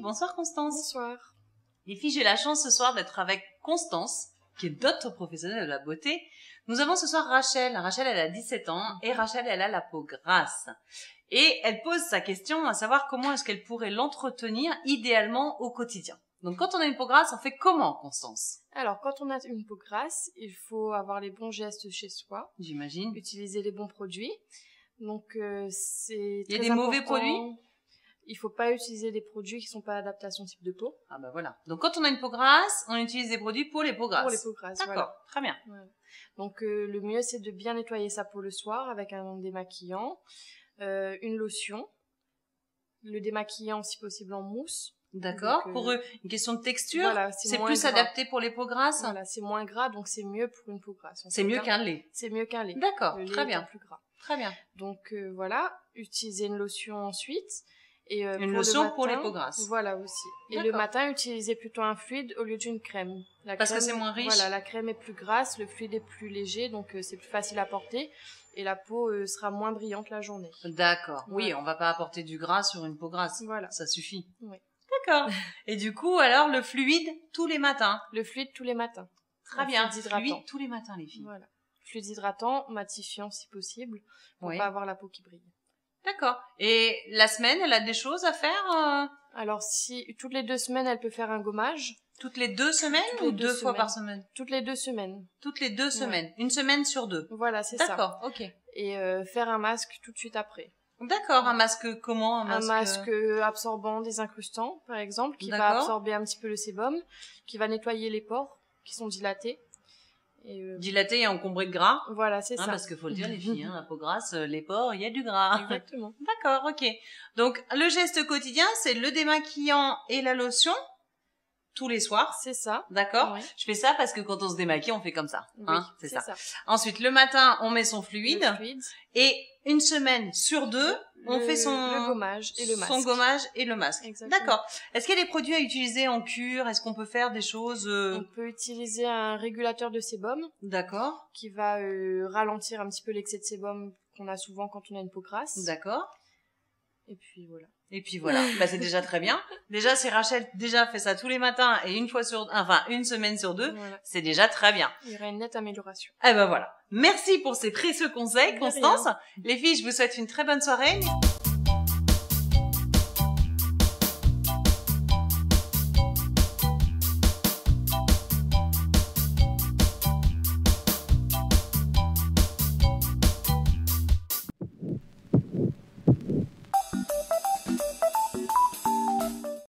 Bonsoir Constance. Bonsoir. Les filles, j'ai la chance ce soir d'être avec Constance, qui est notre professionnelle de la beauté. Nous avons ce soir Rachel. Rachel, elle a 17 ans et Rachel, elle a la peau grasse. Et elle pose sa question à savoir comment est-ce qu'elle pourrait l'entretenir idéalement au quotidien. Donc quand on a une peau grasse, on fait comment, Constance? Alors, quand on a une peau grasse, il faut avoir les bons gestes chez soi. J'imagine. Utiliser les bons produits. Donc, c'est Il y a très des mauvais important. produits? Il faut pas utiliser des produits qui sont pas adaptés à son type de peau. Ah bah voilà. Donc quand on a une peau grasse, on utilise des produits pour les peaux grasses. Pour les peaux grasses, D'accord, voilà. très bien. Voilà. Donc, le mieux, c'est de bien nettoyer sa peau le soir avec un démaquillant, une lotion, le démaquillant si possible en mousse. D'accord. Donc, pour une question de texture, voilà, c'est moins plus gras. adapté pour les peaux grasses. Voilà, c'est moins gras, donc c'est mieux pour une peau grasse. C'est mieux qu'un lait. C'est mieux qu'un lait. D'accord, Le lait très bien. étant plus gras. Très bien. Donc voilà, utiliser une lotion ensuite. Et, une lotion pour les peaux grasses. Voilà aussi. Et le matin, utiliser plutôt un fluide au lieu d'une crème. Parce que c'est moins riche. Voilà, la crème est plus grasse, le fluide est plus léger, donc c'est plus facile à porter. Et la peau sera moins brillante la journée. D'accord. Voilà. Oui, on va pas apporter du gras sur une peau grasse. Voilà. Ça suffit. Oui. D'accord. Et du coup, alors, le fluide tous les matins. Le fluide tous les matins. Très bien. Fluide tous les matins, les filles. Voilà. Fluide hydratant, matifiant si possible, pour pas avoir la peau qui brille. D'accord. Et la semaine, elle a des choses à faire Alors, si toutes les 2 semaines, elle peut faire un gommage. Toutes les 2 semaines ou 2 fois par semaine? Toutes les 2 semaines. Toutes les 2 semaines. Une semaine sur 2. Voilà, c'est ça. D'accord, ok. Et faire un masque tout de suite après. D'accord, un masque comment? Un masque absorbant, désincrustant, par exemple, qui va absorber un petit peu le sébum, qui va nettoyer les pores qui sont dilatés. Dilaté et encombré de gras. Voilà, c'est ça. Parce qu'il faut le dire, les filles, la peau grasse, les pores, il y a du gras. Exactement. D'accord, ok. Donc, le geste quotidien, c'est le démaquillant et la lotion tous les soirs. C'est ça. D'accord. Oui. Je fais ça parce que quand on se démaquille, on fait comme ça. Oui, c'est ça. Ensuite, le matin, on met son fluide. Le fluide. Et une semaine sur 2, on fait le gommage et le masque. Son gommage et le masque. Exactement. D'accord. Est-ce qu'il y a des produits à utiliser en cure? Est-ce qu'on peut faire des choses On peut utiliser un régulateur de sébum. D'accord. Qui va ralentir un petit peu l'excès de sébum qu'on a souvent quand on a une peau grasse. D'accord. Et puis voilà. Et puis voilà, bah c'est déjà très bien. Déjà, si Rachel fait ça tous les matins et une semaine sur 2, voilà. C'est déjà très bien. Il y aura une nette amélioration. Eh ben voilà. Merci pour ces précieux conseils, Constance. Les filles, je vous souhaite une très bonne soirée.